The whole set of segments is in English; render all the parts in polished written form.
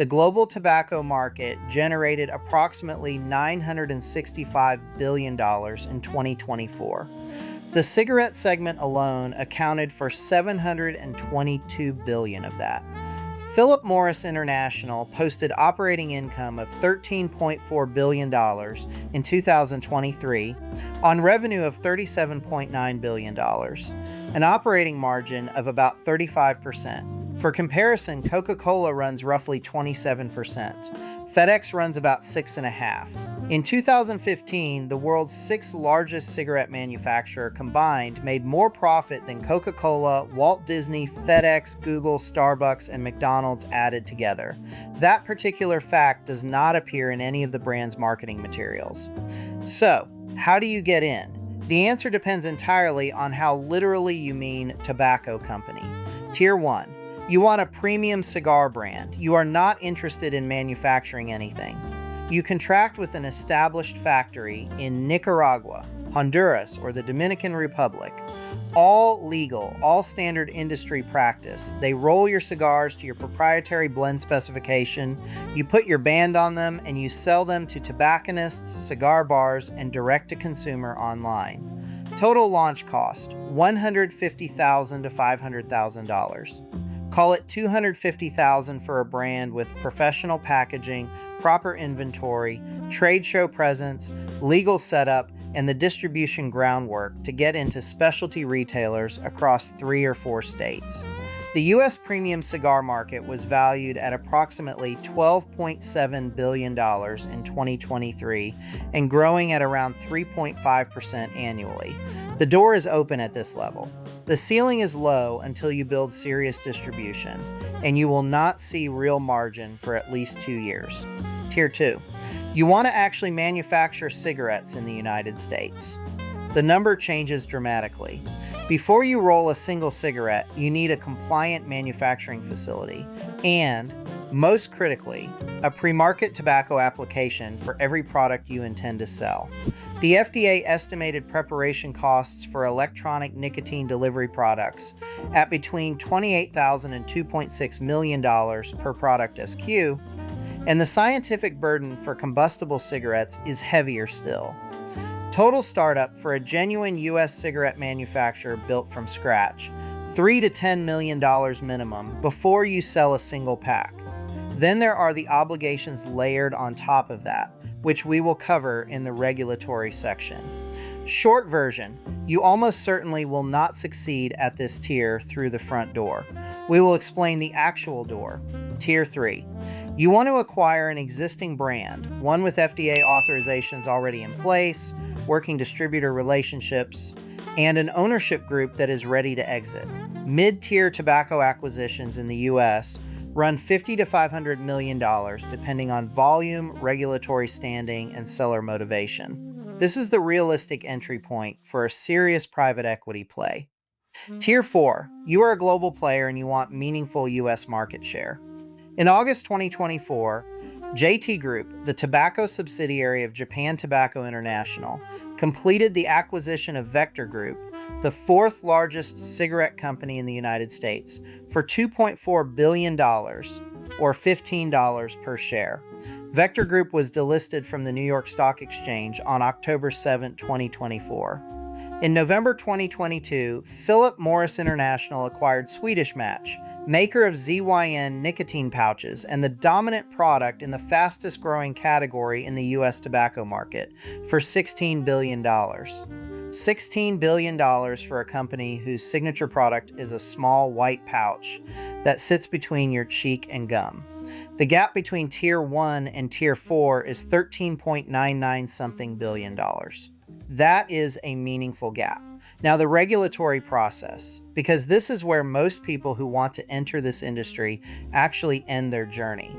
the global tobacco market generated approximately $965 billion in 2024. The cigarette segment alone accounted for $722 billion of that. Philip Morris International posted operating income of $13.4 billion in 2023 on revenue of $37.9 billion, an operating margin of about 35%. For comparison, Coca-Cola runs roughly 27%. FedEx runs about 6.5%. In 2015, the world's sixth largest cigarette manufacturer combined made more profit than Coca-Cola, Walt Disney, FedEx, Google, Starbucks, and McDonald's added together. That particular fact does not appear in any of the brand's marketing materials. So, how do you get in? The answer depends entirely on how literally you mean tobacco company. Tier 1. You want a premium cigar brand. You are not interested in manufacturing anything. You contract with an established factory in Nicaragua, Honduras, or the Dominican Republic. All legal, all standard industry practice. They roll your cigars to your proprietary blend specification, you put your band on them, and you sell them to tobacconists, cigar bars, and direct-to-consumer online. Total launch cost, $150,000 to $500,000. Call it $250,000 for a brand with professional packaging, proper inventory, trade show presence, legal setup, and the distribution groundwork to get into specialty retailers across 3 or 4 states. The U.S. premium cigar market was valued at approximately $12.7 billion in 2023 and growing at around 3.5% annually. The door is open at this level. The ceiling is low until you build serious distribution, and you will not see real margin for at least 2 years. Tier 2. You want to actually manufacture cigarettes in the United States. The number changes dramatically. Before you roll a single cigarette, you need a compliant manufacturing facility and, most critically, a pre-market tobacco application for every product you intend to sell. The FDA estimated preparation costs for electronic nicotine delivery products at between $28,000 and $2.6 million per product SKU, and the scientific burden for combustible cigarettes is heavier still. Total startup for a genuine U.S. cigarette manufacturer built from scratch, $3 to $10 million minimum before you sell a single pack. Then there are the obligations layered on top of that, which we will cover in the regulatory section. Short version, you almost certainly will not succeed at this tier through the front door. We will explain the actual door. Tier 3. You want to acquire an existing brand, one with FDA authorizations already in place, working distributor relationships, and an ownership group that is ready to exit. Mid-tier tobacco acquisitions in the U.S. run $50 to $500 million, depending on volume, regulatory standing, and seller motivation. This is the realistic entry point for a serious private equity play. Tier 4. You are a global player and you want meaningful U.S. market share. In August 2024, JT Group, the tobacco subsidiary of Japan Tobacco International, completed the acquisition of Vector Group, the 4th largest cigarette company in the United States, for $2.4 billion, or $15 per share. Vector Group was delisted from the New York Stock Exchange on October 7, 2024. In November 2022, Philip Morris International acquired Swedish Match, maker of ZYN nicotine pouches and the dominant product in the fastest growing category in the U.S. tobacco market, for $16 billion. $16 billion for a company whose signature product is a small white pouch that sits between your cheek and gum. The gap between Tier 1 and Tier 4 is $13.99 something billion. That is a meaningful gap. Now, the regulatory process, because this is where most people who want to enter this industry actually end their journey.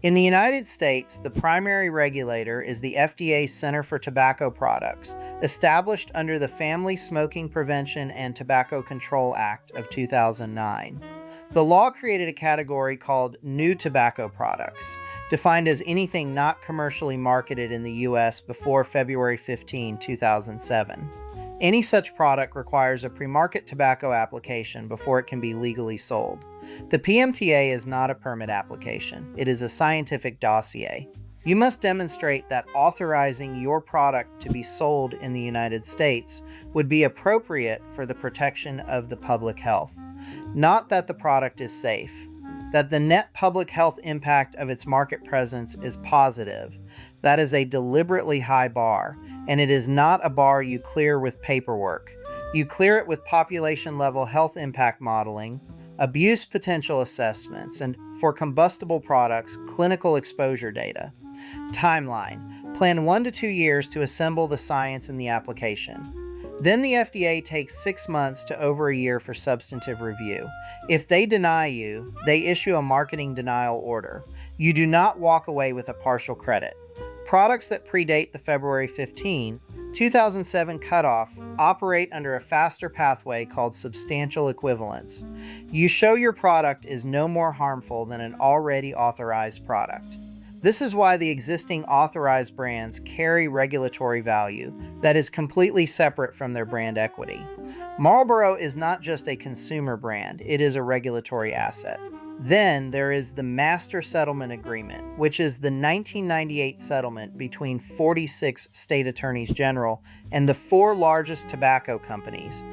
In the United States, the primary regulator is the FDA Center for Tobacco Products, established under the Family Smoking Prevention and Tobacco Control Act of 2009. The law created a category called new tobacco products, defined as anything not commercially marketed in the U.S. before February 15, 2007. Any such product requires a pre-market tobacco application before it can be legally sold. The PMTA is not a permit application. It is a scientific dossier. You must demonstrate that authorizing your product to be sold in the United States would be appropriate for the protection of the public health. Not that the product is safe, that the net public health impact of its market presence is positive. That is a deliberately high bar, and it is not a bar you clear with paperwork. You clear it with population-level health impact modeling, abuse potential assessments, and for combustible products, clinical exposure data. Timeline. Plan 1 to 2 years to assemble the science in the application. Then the FDA takes 6 months to over a year for substantive review. If they deny you, they issue a marketing denial order. You do not walk away with a partial credit. Products that predate the February 15, 2007 cutoff operate under a faster pathway called substantial equivalence. You show your product is no more harmful than an already authorized product. This is why the existing authorized brands carry regulatory value that is completely separate from their brand equity. Marlboro is not just a consumer brand, it is a regulatory asset. Then there is the Master Settlement Agreement, which is the 1998 settlement between 46 state attorneys general and the 4 largest tobacco companies,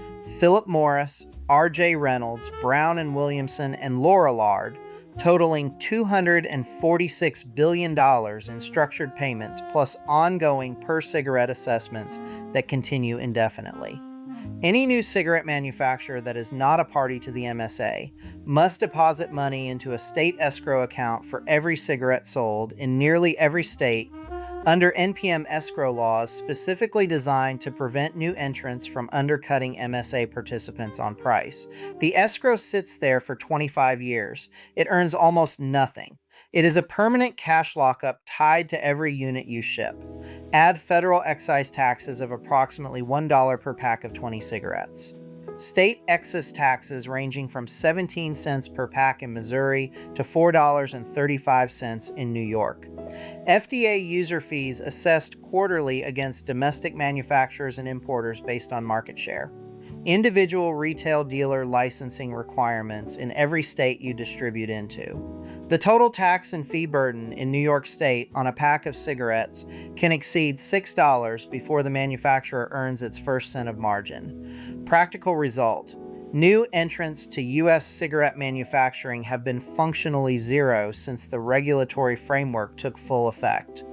Philip Morris, R.J. Reynolds, Brown & Williamson, and Lorillard, totaling $246 billion in structured payments plus ongoing per-cigarette assessments that continue indefinitely. Any new cigarette manufacturer that is not a party to the MSA must deposit money into a state escrow account for every cigarette sold in nearly every state under NPM escrow laws specifically designed to prevent new entrants from undercutting MSA participants on price. The escrow sits there for 25 years. It earns almost nothing. It is a permanent cash lockup tied to every unit you ship. Add federal excise taxes of approximately $1 per pack of 20 cigarettes. State excise taxes ranging from 17 cents per pack in Missouri to $4.35 in New York. FDA user fees assessed quarterly against domestic manufacturers and importers based on market share. Individual retail dealer licensing requirements in every state you distribute into. The total tax and fee burden in New York State on a pack of cigarettes can exceed $6 before the manufacturer earns its first cent of margin. Practical result: new entrants to U.S. cigarette manufacturing have been functionally zero since the regulatory framework took full effect.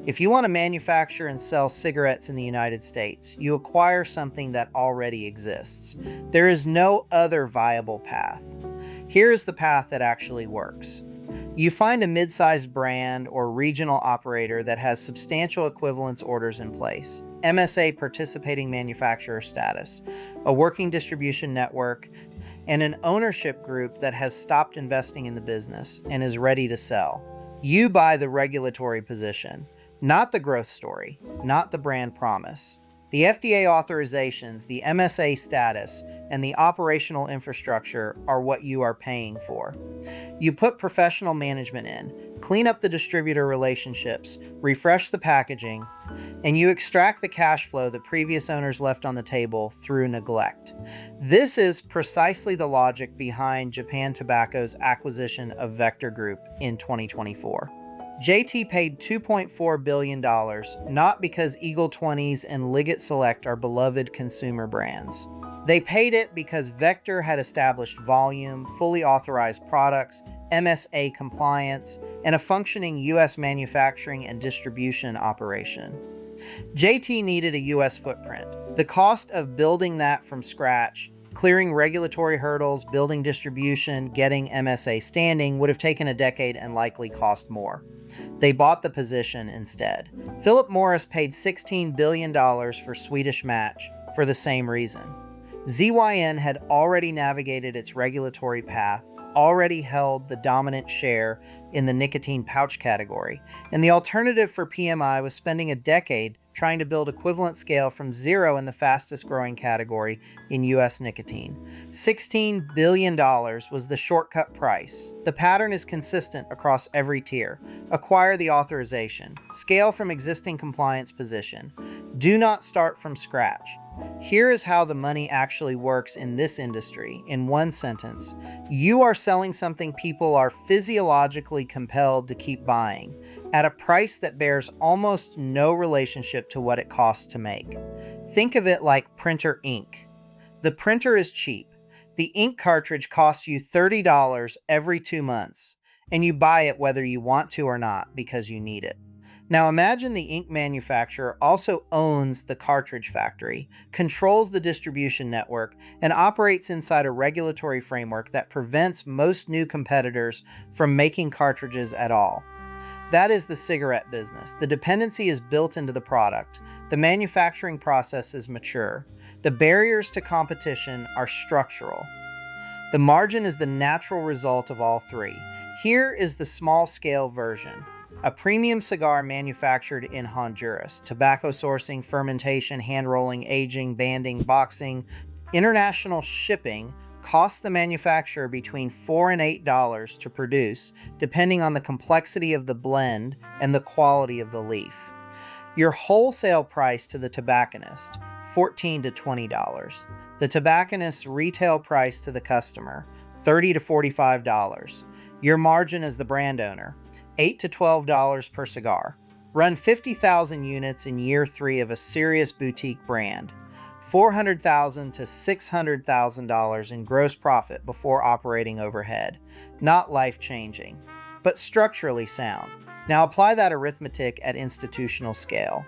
If you want to manufacture and sell cigarettes in the United States, you acquire something that already exists. There is no other viable path. Here is the path that actually works. You find a mid-sized brand or regional operator that has substantial equivalence orders in place, MSA participating manufacturer status, a working distribution network, and an ownership group that has stopped investing in the business and is ready to sell. You buy the regulatory position, not the growth story, not the brand promise. The FDA authorizations, the MSA status, and the operational infrastructure are what you are paying for. You put professional management in, clean up the distributor relationships, refresh the packaging, and you extract the cash flow the previous owners left on the table through neglect. This is precisely the logic behind Japan Tobacco's acquisition of Vector Group in 2024. JT paid $2.4 billion, not because Eagle 20s and Liggett Select are beloved consumer brands. They paid it because Vector had established volume, fully authorized products, MSA compliance, and a functioning U.S. manufacturing and distribution operation. JT needed a U.S. footprint. The cost of building that from scratch, clearing regulatory hurdles, building distribution, getting MSA standing would have taken a decade and likely cost more. They bought the position instead. Philip Morris paid $16 billion for Swedish Match for the same reason. ZYN had already navigated its regulatory path, already held the dominant share in the nicotine pouch category, and the alternative for PMI was spending a decade trying to build equivalent scale from zero in the fastest growing category in U.S. nicotine. $16 billion was the shortcut price. The pattern is consistent across every tier. Acquire the authorization. Scale from existing compliance position. Do not start from scratch. Here is how the money actually works in this industry. In one sentence, you are selling something people are physiologically compelled to keep buying at a price that bears almost no relationship to what it costs to make. Think of it like printer ink. The printer is cheap. The ink cartridge costs you $30 every 2 months, and you buy it whether you want to or not because you need it. Now imagine the ink manufacturer also owns the cartridge factory, controls the distribution network, and operates inside a regulatory framework that prevents most new competitors from making cartridges at all. That is the cigarette business. The dependency is built into the product. The manufacturing process is mature. The barriers to competition are structural. The margin is the natural result of all three. Here is the small-scale version. A premium cigar manufactured in Honduras. Tobacco sourcing, fermentation, hand-rolling, aging, banding, boxing. International shipping costs the manufacturer between $4 and $8 to produce, depending on the complexity of the blend and the quality of the leaf. Your wholesale price to the tobacconist, $14 to $20. The tobacconist's retail price to the customer, $30 to $45. Your margin as the brand owner, $8 to $12 per cigar. Run 50,000 units in year 3 of a serious boutique brand. $400,000 to $600,000 in gross profit before operating overhead. Not life-changing, but structurally sound. Now apply that arithmetic at institutional scale.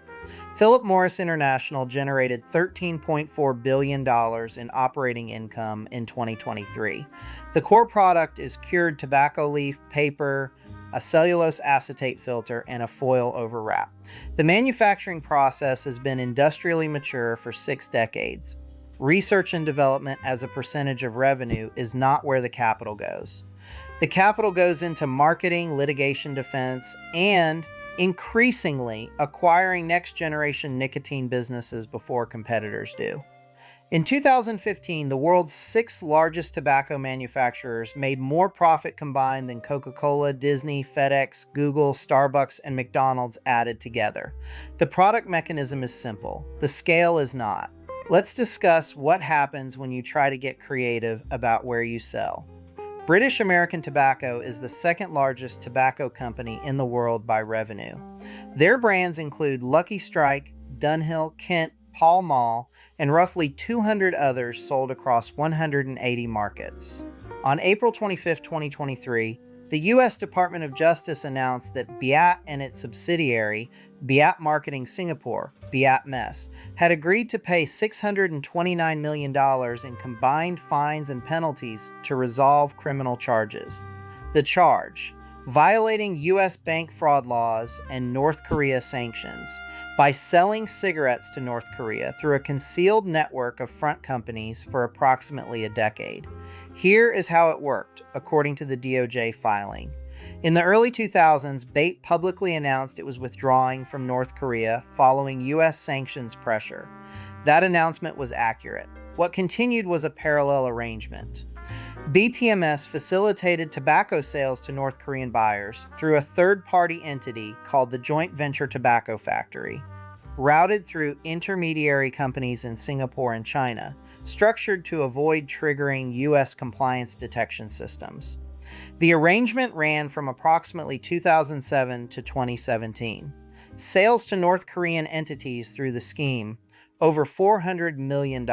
Philip Morris International generated $13.4 billion in operating income in 2023. The core product is cured tobacco leaf, paper, a cellulose acetate filter, and a foil overwrap. The manufacturing process has been industrially mature for 6 decades. Research and development as a percentage of revenue is not where the capital goes. The capital goes into marketing, litigation defense, and increasingly acquiring next-generation nicotine businesses before competitors do. In 2015, the world's 6 largest tobacco manufacturers made more profit combined than Coca-Cola, Disney, FedEx, Google, Starbucks, and McDonald's added together. The product mechanism is simple. The scale is not. Let's discuss what happens when you try to get creative about where you sell. British American Tobacco is the 2nd largest tobacco company in the world by revenue. Their brands include Lucky Strike, Dunhill, Kent, Pall Mall, and roughly 200 others sold across 180 markets. On April 25, 2023, the U.S. Department of Justice announced that BAT and its subsidiary, BAT Marketing Singapore, BAT MES, had agreed to pay $629 million in combined fines and penalties to resolve criminal charges. The charge: violating U.S. bank fraud laws and North Korea sanctions by selling cigarettes to North Korea through a concealed network of front companies for approximately a decade. Here is how it worked, according to the DOJ filing. In the early 2000s, BAT publicly announced it was withdrawing from North Korea following U.S. sanctions pressure. That announcement was accurate. What continued was a parallel arrangement. BTMS facilitated tobacco sales to North Korean buyers through a third-party entity called the Joint Venture Tobacco Factory, routed through intermediary companies in Singapore and China, structured to avoid triggering U.S. compliance detection systems. The arrangement ran from approximately 2007 to 2017. Sales to North Korean entities through the scheme, over $400 million.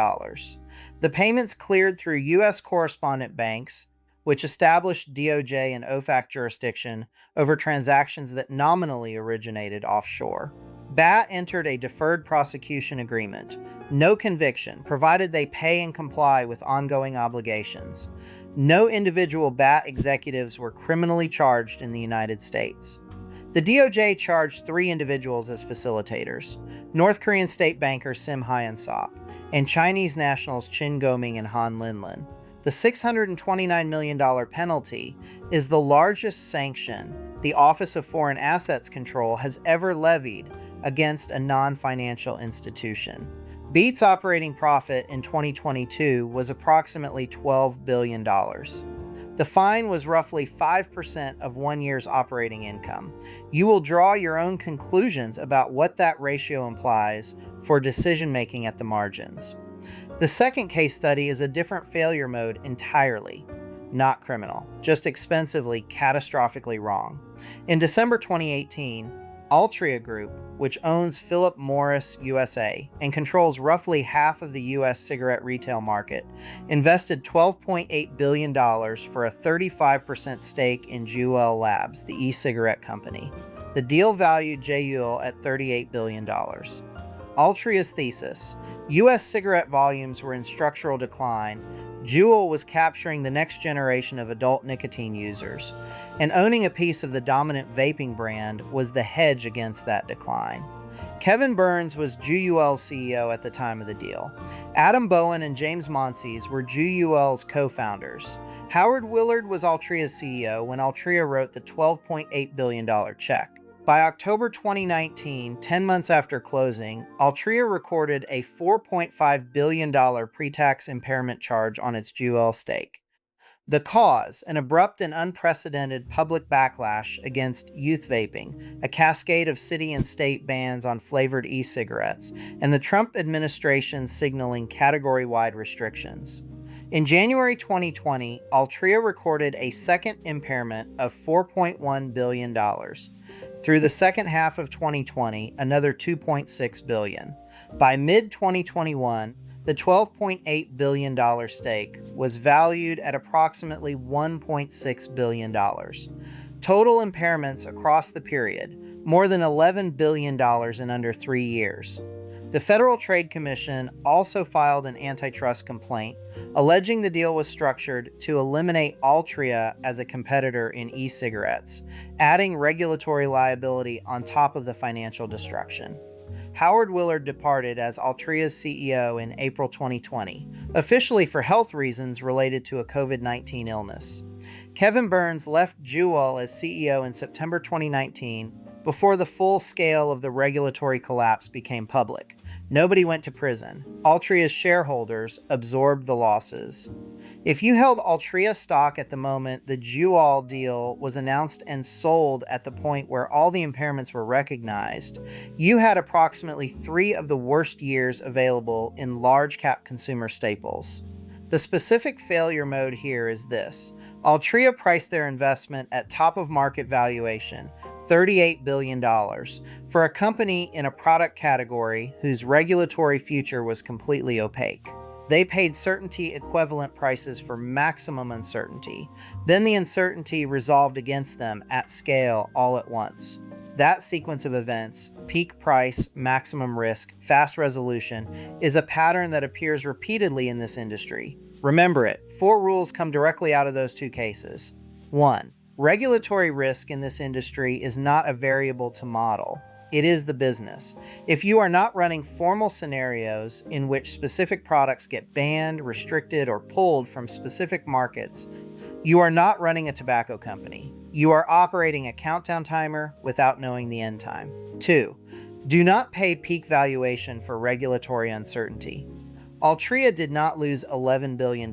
The payments cleared through U.S. correspondent banks, which established DOJ and OFAC jurisdiction over transactions that nominally originated offshore. BAT entered a deferred prosecution agreement. No conviction, provided they pay and comply with ongoing obligations. No individual BAT executives were criminally charged in the United States. The DOJ charged 3 individuals as facilitators: North Korean state banker Sim Hyun-sop and Chinese nationals Chin Goming and Han Linlin. The $629 million penalty is the largest sanction the Office of Foreign Assets Control has ever levied against a non-financial institution. BAT's operating profit in 2022 was approximately $12 billion. The fine was roughly 5% of 1 year's operating income. You will draw your own conclusions about what that ratio implies for decision-making at the margins. The second case study is a different failure mode entirely. Not criminal, just expensively, catastrophically wrong. In December 2018, Altria Group, which owns Philip Morris USA and controls roughly half of the U.S. cigarette retail market, invested $12.8 billion for a 35% stake in JUUL Labs, the e-cigarette company. The deal valued JUUL at $38 billion. Altria's thesis: U.S. cigarette volumes were in structural decline. JUUL was capturing the next generation of adult nicotine users, and owning a piece of the dominant vaping brand was the hedge against that decline. Kevin Burns was JUUL's CEO at the time of the deal. Adam Bowen and James Monsees were JUUL's co-founders. Howard Willard was Altria's CEO when Altria wrote the $12.8 billion check. By October 2019, 10 months after closing, Altria recorded a $4.5 billion pre-tax impairment charge on its JUUL stake. The cause: an abrupt and unprecedented public backlash against youth vaping, a cascade of city and state bans on flavored e-cigarettes, and the Trump administration signaling category-wide restrictions. In January 2020, Altria recorded a second impairment of $4.1 billion. Through the second half of 2020, another $2.6 billion. By mid-2021, the $12.8 billion stake was valued at approximately $1.6 billion. Total impairments across the period: more than $11 billion in under 3 years. The Federal Trade Commission also filed an antitrust complaint, alleging the deal was structured to eliminate Altria as a competitor in e-cigarettes, adding regulatory liability on top of the financial destruction. Howard Willard departed as Altria's CEO in April 2020, officially for health reasons related to a COVID-19 illness. Kevin Burns left JUUL as CEO in September 2019 before the full scale of the regulatory collapse became public. Nobody went to prison. Altria's shareholders absorbed the losses. If you held Altria stock at the moment the JUUL deal was announced and sold at the point where all the impairments were recognized, you had approximately 3 of the worst years available in large-cap consumer staples. The specific failure mode here is this: Altria priced their investment at top-of-market valuation, $38 billion, for a company in a product category whose regulatory future was completely opaque. They paid certainty equivalent prices for maximum uncertainty. Then the uncertainty resolved against them at scale all at once. That sequence of events, peak price, maximum risk, fast resolution, is a pattern that appears repeatedly in this industry. Remember it. 4 rules come directly out of those 2 cases. 1. Regulatory risk in this industry is not a variable to model. It is the business. If you are not running formal scenarios in which specific products get banned, restricted, or pulled from specific markets, you are not running a tobacco company. You are operating a countdown timer without knowing the end time. 2. Do not pay peak valuation for regulatory uncertainty. Altria did not lose $11 billion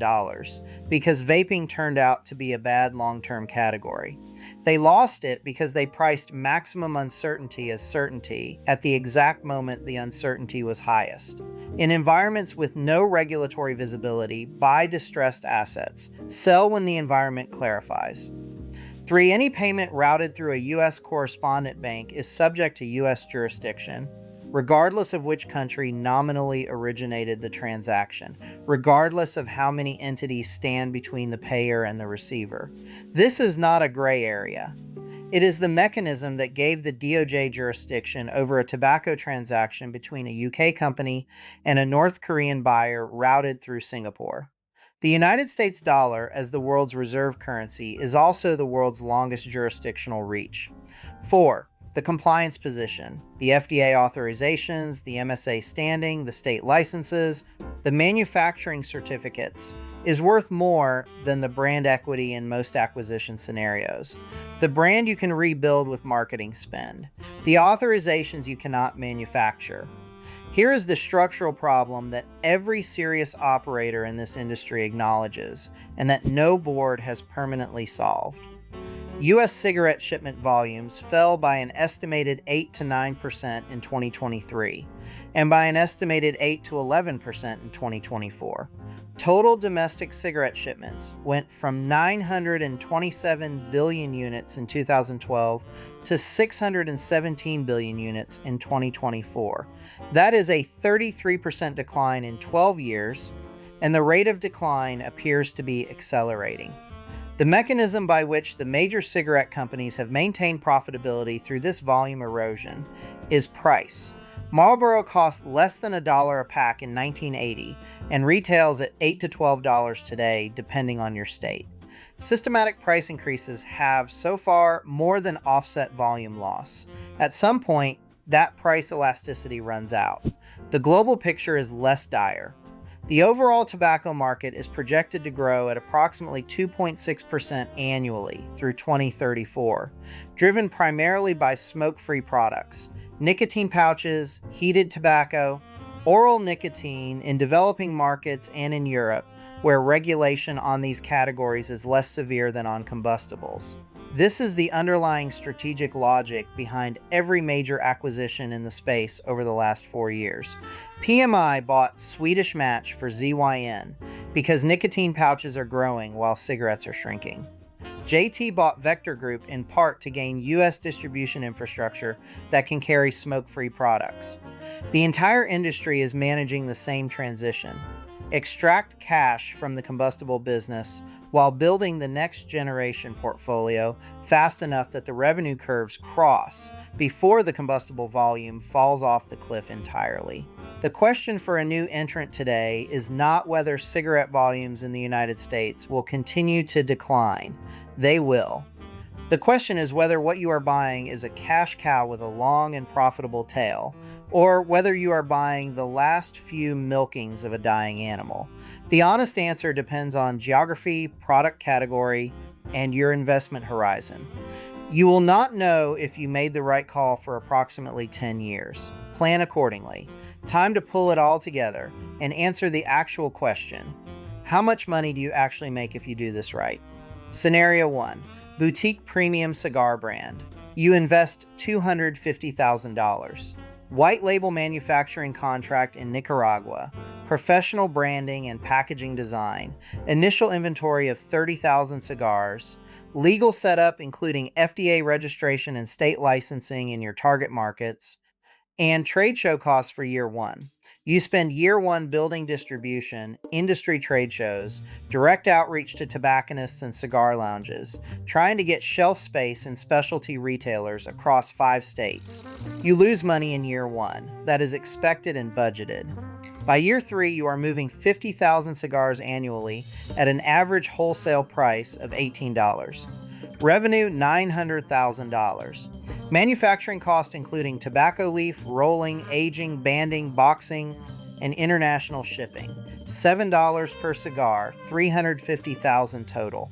because vaping turned out to be a bad long-term category. They lost it because they priced maximum uncertainty as certainty at the exact moment the uncertainty was highest. In environments with no regulatory visibility, buy distressed assets. Sell when the environment clarifies. 3. Any payment routed through a U.S. correspondent bank is subject to U.S. jurisdiction, regardless of which country nominally originated the transaction, regardless of how many entities stand between the payer and the receiver. This is not a gray area. It is the mechanism that gave the DOJ jurisdiction over a tobacco transaction between a UK company and a North Korean buyer routed through Singapore. The United States dollar, as the world's reserve currency, is also the world's longest jurisdictional reach. 4. The compliance position, the FDA authorizations, the MSA standing, the state licenses, the manufacturing certificates, is worth more than the brand equity in most acquisition scenarios. The brand you can rebuild with marketing spend. The authorizations you cannot manufacture. Here is the structural problem that every serious operator in this industry acknowledges and that no board has permanently solved. U.S. cigarette shipment volumes fell by an estimated 8 to 9% in 2023 and by an estimated 8 to 11% in 2024. Total domestic cigarette shipments went from 927 billion units in 2012 to 617 billion units in 2024. That is a 33% decline in 12 years, and the rate of decline appears to be accelerating. The mechanism by which the major cigarette companies have maintained profitability through this volume erosion is price. Marlboro cost less than $1 a pack in 1980 and retails at $8 to $12 today, depending on your state. Systematic price increases have so far more than offset volume loss. At some point, that price elasticity runs out. The global picture is less dire. The overall tobacco market is projected to grow at approximately 2.6% annually through 2034, driven primarily by smoke-free products, nicotine pouches, heated tobacco, oral nicotine in developing markets and in Europe, where regulation on these categories is less severe than on combustibles. This is the underlying strategic logic behind every major acquisition in the space over the last 4 years. PMI bought Swedish Match for ZYN because nicotine pouches are growing while cigarettes are shrinking. JT bought Vector Group in part to gain U.S. distribution infrastructure that can carry smoke-free products. The entire industry is managing the same transition. Extract cash from the combustible business while building the next generation portfolio fast enough that the revenue curves cross before the combustible volume falls off the cliff entirely. The question for a new entrant today is not whether cigarette volumes in the United States will continue to decline. They will. The question is whether what you are buying is a cash cow with a long and profitable tail, or whether you are buying the last few milkings of a dying animal. The honest answer depends on geography, product category, and your investment horizon. You will not know if you made the right call for approximately 10 years. Plan accordingly. Time to pull it all together and answer the actual question. How much money do you actually make if you do this right? Scenario 1. Boutique premium cigar brand. You invest $250,000. White label manufacturing contract in Nicaragua. Professional branding and packaging design. Initial inventory of 30,000 cigars. Legal setup including FDA registration and state licensing in your target markets. And trade show costs for year 1. You spend year 1 building distribution, industry trade shows, direct outreach to tobacconists and cigar lounges, trying to get shelf space in specialty retailers across 5 states. You lose money in year 1. That is expected and budgeted. By year 3, you are moving 50,000 cigars annually at an average wholesale price of $18. Revenue, $900,000. Manufacturing cost including tobacco leaf, rolling, aging, banding, boxing, and international shipping. $7 per cigar, $350,000 total.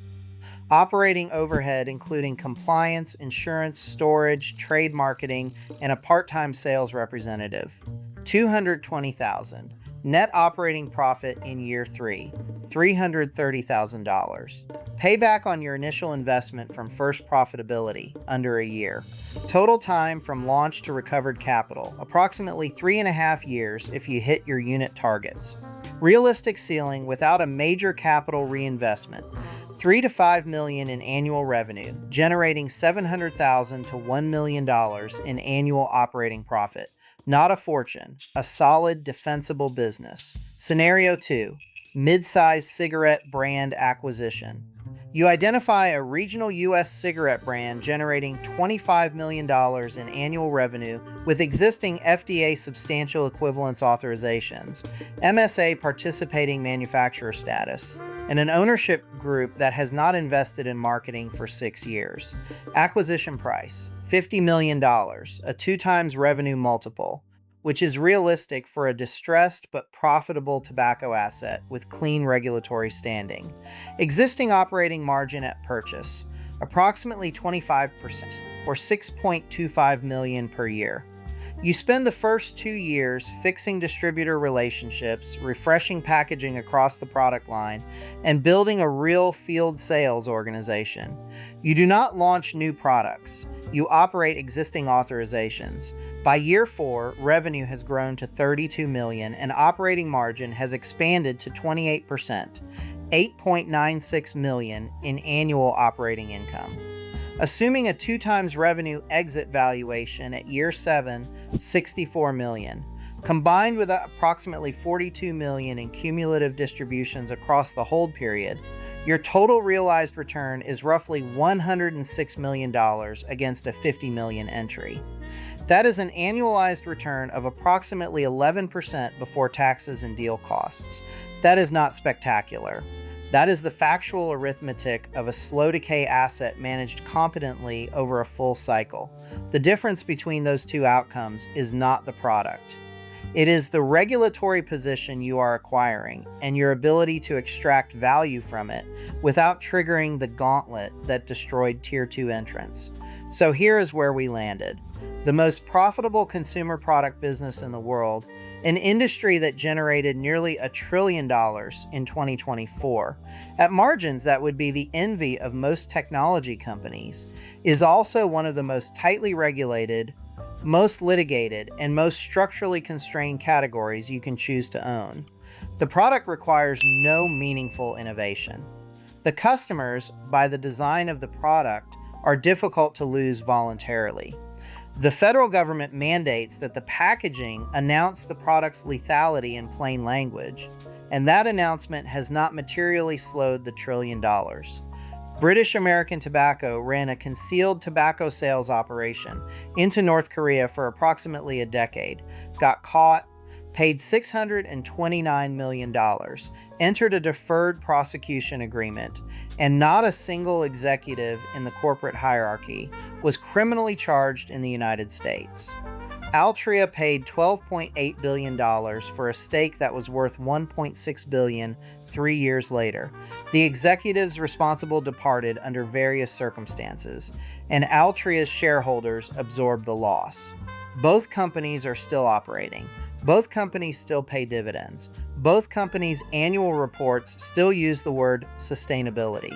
Operating overhead including compliance, insurance, storage, trade marketing, and a part-time sales representative. $220,000. Net operating profit in year 3, $330,000. Payback on your initial investment from first profitability, under a year. Total time from launch to recovered capital, approximately 3.5 years if you hit your unit targets. Realistic ceiling without a major capital reinvestment, $3 to $5 million in annual revenue, generating $700,000 to $1 million in annual operating profit. Not a fortune, a solid, defensible business. Scenario 2. Mid-size cigarette brand acquisition. You identify a regional U.S. cigarette brand generating $25 million in annual revenue with existing FDA substantial equivalence authorizations, MSA participating manufacturer status, and an ownership group that has not invested in marketing for 6 years. Acquisition price, $50 million, a 2x revenue multiple, which is realistic for a distressed but profitable tobacco asset with clean regulatory standing. Existing operating margin at purchase, approximately 25%, or $6.25 million per year. You spend the first 2 years fixing distributor relationships, refreshing packaging across the product line, and building a real field sales organization. You do not launch new products. You operate existing authorizations. By year 4, revenue has grown to $32 million and operating margin has expanded to 28%, $8.96 million in annual operating income. Assuming a 2x revenue exit valuation at year 7, $64 million, combined with approximately $42 million in cumulative distributions across the hold period, your total realized return is roughly $106 million against a $50 million entry. That is an annualized return of approximately 11% before taxes and deal costs. That is not spectacular. That is the factual arithmetic of a slow decay asset managed competently over a full cycle. The difference between those two outcomes is not the product. It is the regulatory position you are acquiring and your ability to extract value from it without triggering the gauntlet that destroyed Tier 2 entrants. So here is where we landed. The most profitable consumer product business in the world, an industry that generated nearly $1 trillion in 2024, at margins that would be the envy of most technology companies, is also one of the most tightly regulated, most litigated, and most structurally constrained categories you can choose to own. The product requires no meaningful innovation. The customers, by the design of the product, are difficult to lose voluntarily. The federal government mandates that the packaging announce the product's lethality in plain language, and that announcement has not materially slowed the $1 trillion. British American Tobacco ran a concealed tobacco sales operation into North Korea for approximately a decade, got caught, paid $629 million, entered a deferred prosecution agreement, and not a single executive in the corporate hierarchy was criminally charged in the United States. Altria paid $12.8 billion for a stake that was worth $1.6 billion 3 years later. The executives responsible departed under various circumstances, and Altria's shareholders absorbed the loss. Both companies are still operating. Both companies still pay dividends. Both companies' annual reports still use the word sustainability.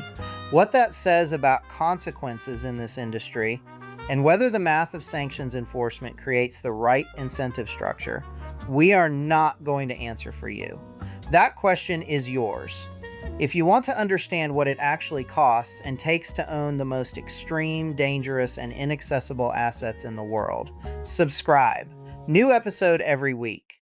What that says about consequences in this industry, and whether the math of sanctions enforcement creates the right incentive structure, we are not going to answer for you. That question is yours. If you want to understand what it actually costs and takes to own the most extreme, dangerous, and inaccessible assets in the world, subscribe. New episode every week.